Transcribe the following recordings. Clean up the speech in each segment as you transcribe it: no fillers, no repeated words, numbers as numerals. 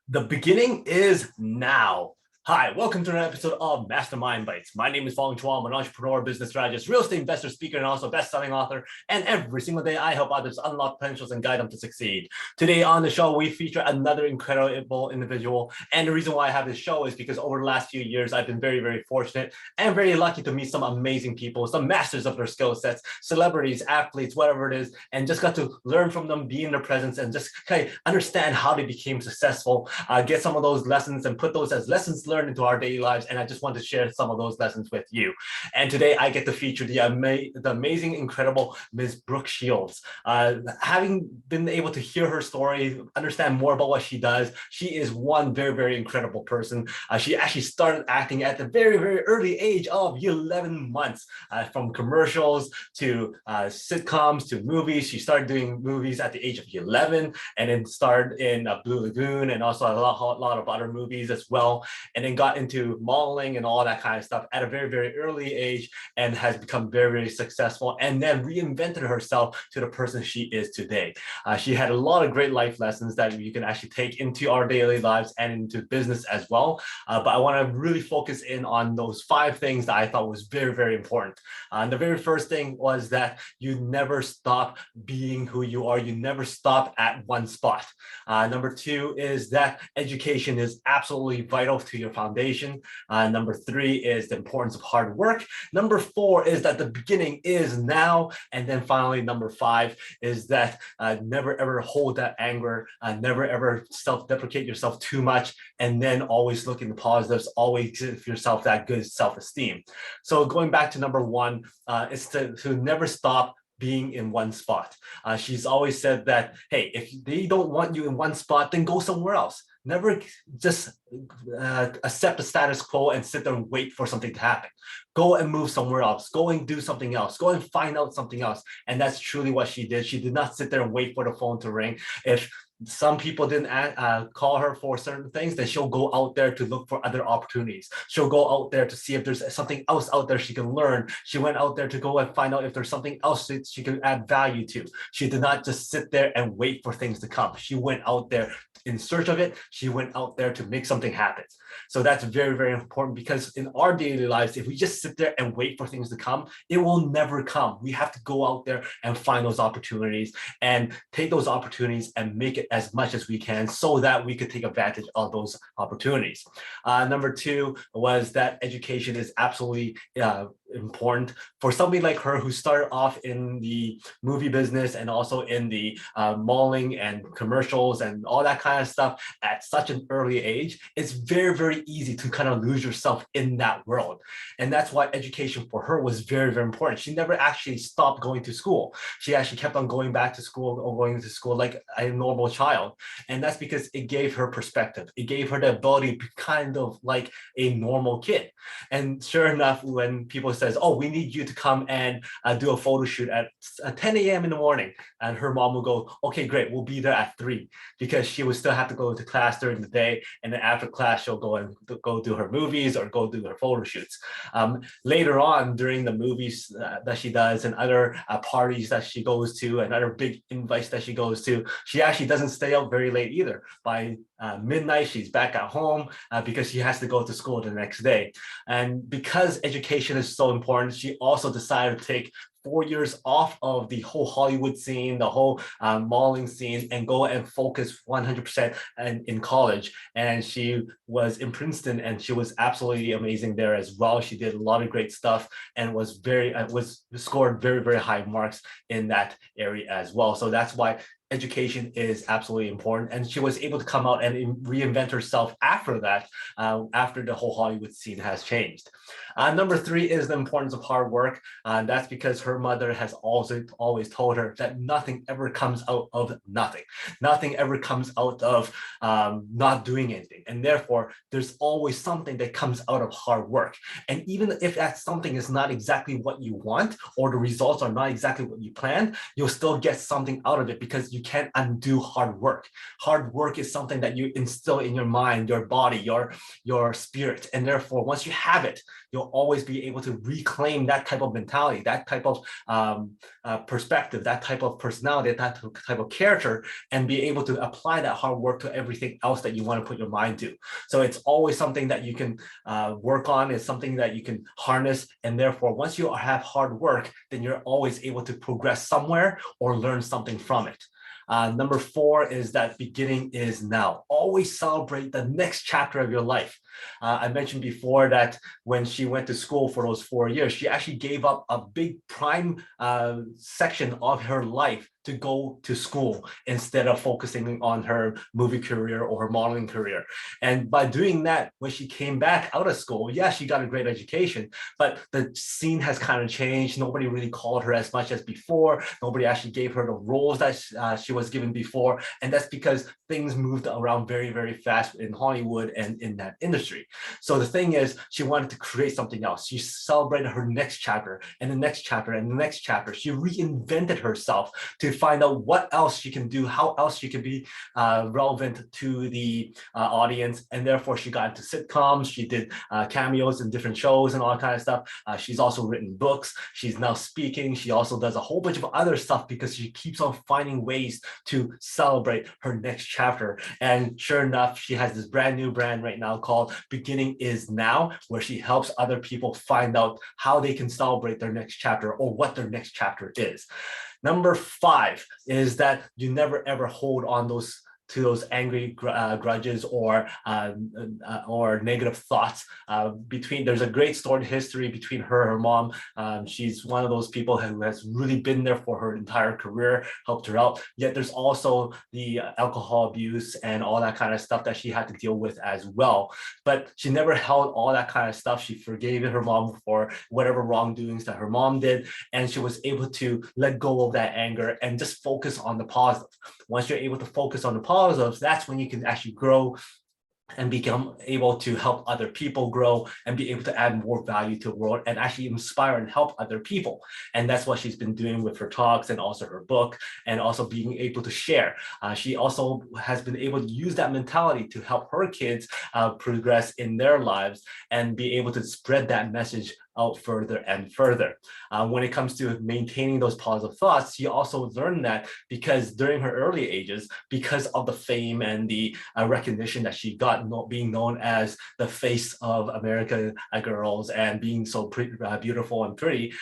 The beginning is now. Hi, welcome to another episode of Mastermind Bites. My name is Fong. I'm an entrepreneur, business strategist, real estate investor, speaker, and also best-selling author. And every single day, I help others unlock potentials and guide them to succeed. Today on the show, we feature another incredible individual. And the reason why I have this show is because over the last few years, I've been very, very fortunate and very lucky to meet some amazing people, some masters of their skill sets, celebrities, athletes, whatever it is, and just got to learn from them, be in their presence, and just kind of understand how they became successful, get some of those lessons and put those as lessons learned into our daily lives. And I just want to share some of those lessons with you. And today I get to feature the amazing, incredible Ms. Brooke Shields. Having been able to hear her story, understand more about what she does, she is one very, very incredible person. She actually started acting at the very, very early age of 11 months, from commercials to sitcoms to movies. She started doing movies at the age of 11 and then starred in Blue Lagoon and also a lot of other movies as well. And then got into modeling and all that kind of stuff at a very, very early age and has become very, very successful and then reinvented herself to the person she is today. She had a lot of great life lessons that you can actually take into our daily lives and into business as well. But I want to really focus in on those 5 things that I thought was very, very important. And the very first thing was that you never stop being who you are. You never stop at one spot. Number 2 is that education is absolutely vital to your foundation. Number 3 is the importance of hard work. Number 4 is that the beginning is now. And then finally, number 5 is that never ever hold that anger, never ever self-deprecate yourself too much, and then always look in the positives, always give yourself that good self-esteem. So going back to number 1, is to never stop being in one spot. She's always said that, hey, if they don't want you in one spot, then go somewhere else. Never just accept the status quo and sit there and wait for something to happen. Go and move somewhere else. Go and do something else. Go and find out something else. And that's truly what she did. She did not sit there and wait for the phone to ring. If some people didn't call her for certain things, then she'll go out there to look for other opportunities. She'll go out there to see if there's something else out there she can learn. She went out there to go and find out if there's something else that she can add value to. She did not just sit there and wait for things to come. She went out there in search of it. She went out there to make something happen. So that's very, very important, because in our daily lives, if we just sit there and wait for things to come, it will never come. We have to go out there and find those opportunities and take those opportunities and make it as much as we can so that we could take advantage of those opportunities. Number 2 was that education is absolutely important for somebody like her who started off in the movie business and also in the modeling and commercials and all that kind of stuff at such an early age. It's very, very easy to kind of lose yourself in that world. And that's why education for her was very, very important. She never actually stopped going to school. She actually kept on going back to school or going to school like a normal child. And that's because it gave her perspective. It gave her the ability to be kind of like a normal kid. And sure enough, when people says, oh, we need you to come and do a photo shoot at 10 a.m. in the morning. And her mom will go, okay, great, we'll be there at 3, because she would still have to go to class during the day. And then after class, she'll go do her movies or go do her photo shoots. Later on, during the movies that she does and other parties that she goes to and other big invites that she goes to, she actually doesn't stay up very late either. By midnight, she's back at home because she has to go to school the next day. And because education is so important, she also decided to take 4 years off of the whole Hollywood scene, the whole modeling scene, and go and focus 100% in college. And she was in Princeton, and she was absolutely amazing there as well. She did a lot of great stuff and was scored very, very high marks in that area as well. So that's why education is absolutely important. And she was able to come out and reinvent herself after that, after the whole Hollywood scene has changed. Number 3 is the importance of hard work. That's because her mother has always told her that nothing ever comes out of nothing. Nothing ever comes out of not doing anything. And therefore, there's always something that comes out of hard work. And even if that something is not exactly what you want, or the results are not exactly what you planned, you'll still get something out of it because you can't undo hard work. Hard work is something that you instill in your mind, your body, your spirit. And therefore, once you have it, you'll always be able to reclaim that type of mentality, that type of perspective, that type of personality, that type of character, and be able to apply that hard work to everything else that you want to put your mind to. So it's always something that you can work on. It's something that you can harness. And therefore, once you have hard work, then you're always able to progress somewhere or learn something from it. Number 4 is that beginning is now. Always celebrate the next chapter of your life. I mentioned before that when she went to school for those 4 years, she actually gave up a big prime section of her life to go to school instead of focusing on her movie career or her modeling career. And by doing that, when she came back out of school, yeah, she got a great education, but the scene has kind of changed. Nobody really called her as much as before. Nobody actually gave her the roles that she was given before. And that's because things moved around very, very fast in Hollywood and in that industry. So the thing is, she wanted to create something else. She celebrated her next chapter and the next chapter and the next chapter. She reinvented herself to find out what else she can do, how else she can be relevant to the audience. And therefore, she got into sitcoms. She did cameos in different shows and all that kind of stuff. She's also written books. She's now speaking. She also does a whole bunch of other stuff because she keeps on finding ways to celebrate her next chapter. And sure enough, she has this brand new brand right now called Beginning is Now, where she helps other people find out how they can celebrate their next chapter or what their next chapter is. Number 5 is that you never ever hold on to those angry grudges or negative thoughts. There's a great story history between her and her mom. She's one of those people who has really been there for her entire career, helped her out. Yet there's also the alcohol abuse and all that kind of stuff that she had to deal with as well. But she never held all that kind of stuff. She forgave her mom for whatever wrongdoings that her mom did, and she was able to let go of that anger and just focus on the positive. Once you're able to focus on the positives, that's when you can actually grow and become able to help other people grow and be able to add more value to the world and actually inspire and help other people. And that's what she's been doing with her talks and also her book, and also being able to share. She also has been able to use that mentality to help her kids progress in their lives and be able to spread that message out further and further. When it comes to maintaining those positive thoughts, she also learned that because during her early ages, because of the fame and the recognition that she got, being known as the face of American girls and being so beautiful and pretty,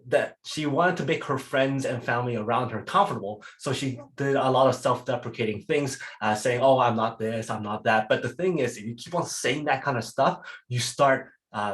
that she wanted to make her friends and family around her comfortable. So she did a lot of self-deprecating things, saying, oh, I'm not this, I'm not that. But the thing is, if you keep on saying that kind of stuff, you start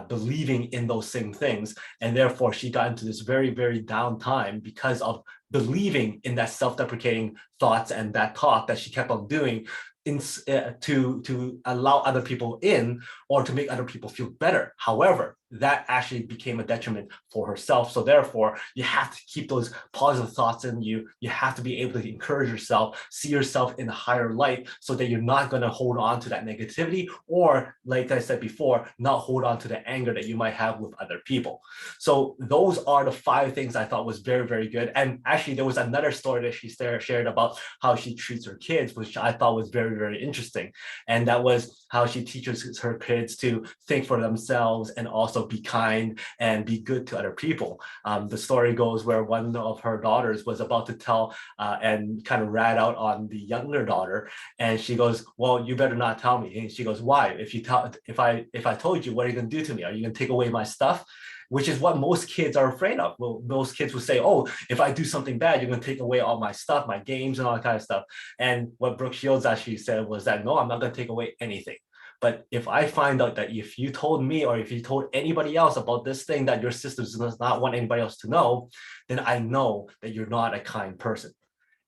believing in those same things. And therefore, she got into this very, very down time because of believing in that self-deprecating thoughts and that talk that she kept on doing to allow other people in or to make other people feel better. However, that actually became a detriment for herself. So therefore, you have to keep those positive thoughts in you. You have to be able to encourage yourself, see yourself in a higher light so that you're not going to hold on to that negativity, or like I said before, not hold on to the anger that you might have with other people. So those are the 5 things I thought was very, very good. And actually, there was another story that she shared about how she treats her kids, which I thought was very, very interesting. And that was how she teaches her kids to think for themselves and also be kind and be good to other people. The story goes where one of her daughters was about to tell and kind of rat out on the younger daughter, and she goes, well, you better not tell me. And she goes, why? If I told you, what are you going to do to me? Are you going to take away my stuff? Which is what most kids are afraid of. Well, most kids will say, oh, if I do something bad, you're going to take away all my stuff, my games and all that kind of stuff. And what Brooke Shields actually said was that, no, I'm not going to take away anything. But if I find out that if you told me or if you told anybody else about this thing that your sister does not want anybody else to know, then I know that you're not a kind person.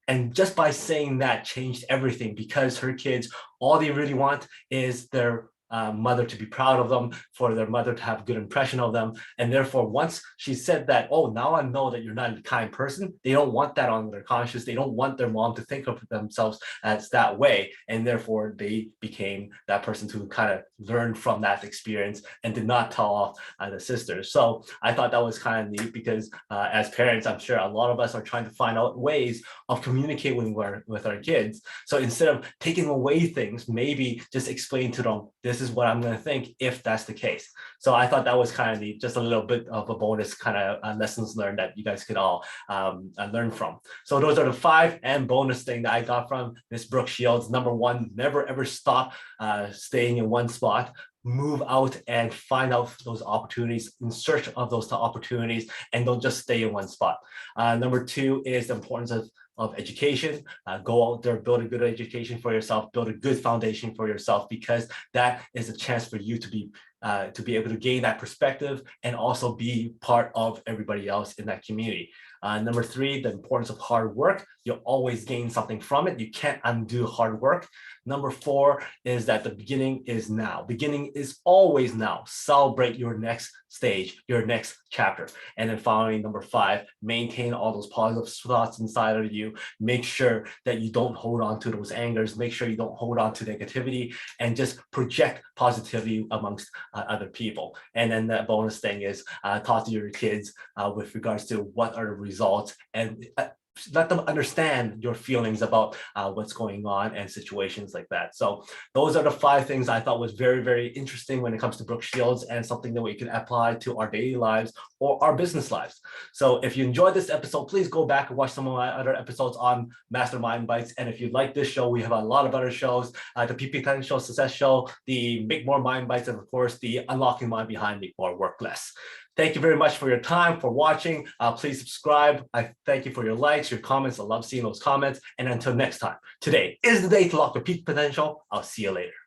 And just by saying that changed everything, because her kids, all they really want is their mother to be proud of them, for their mother to have a good impression of them. And therefore, once she said that, oh, now I know that you're not a kind person, they don't want that on their conscience. They don't want their mom to think of themselves as that way. And therefore, they became that person who kind of learned from that experience and did not tell off the sisters. So I thought that was kind of neat because as parents, I'm sure a lot of us are trying to find out ways of communicating with our kids. So instead of taking away things, maybe just explain to them, this is what I'm going to think if that's the case. So I thought that was kind of neat, just a little bit of a bonus kind of lessons learned that you guys could all learn from. So those are the 5 and bonus thing that I got from Miss Brooke Shields. Number 1, never ever stop staying in one spot. Move out and find out those opportunities, in search of those opportunities, and don't just stay in one spot. Number 2 is the importance of education. Go out there, build a good education for yourself, build a good foundation for yourself, because that is a chance for you to be able to gain that perspective and also be part of everybody else in that community. Number 3, the importance of hard work. You'll always gain something from it. You can't undo hard work. Number 4 is that the beginning is now. Beginning is always now. Celebrate your next stage, your next chapter. And then finally, number 5, maintain all those positive thoughts inside of you. Make sure that you don't hold on to those angers. Make sure you don't hold on to negativity, and just project positivity amongst other people. And then that bonus thing is talk to your kids with regards to what are the results, and let them understand your feelings about what's going on and situations like that. So those are the 5 things I thought was very, very interesting when it comes to Brooke Shields, and something that we can apply to our daily lives or our business lives. So if you enjoyed this episode, please go back and watch some of my other episodes on Mastermind Bites. And if you like this show, we have a lot of other shows, the PP Potential Success Show, the Make More Mind Bites, and of course, the Unlocking Mind Behind Make More Work Less. Thank you very much for your time, for watching. Please subscribe. I thank you for your likes, your comments. I love seeing those comments. And until next time, today is the day to lock your peak potential. I'll see you later.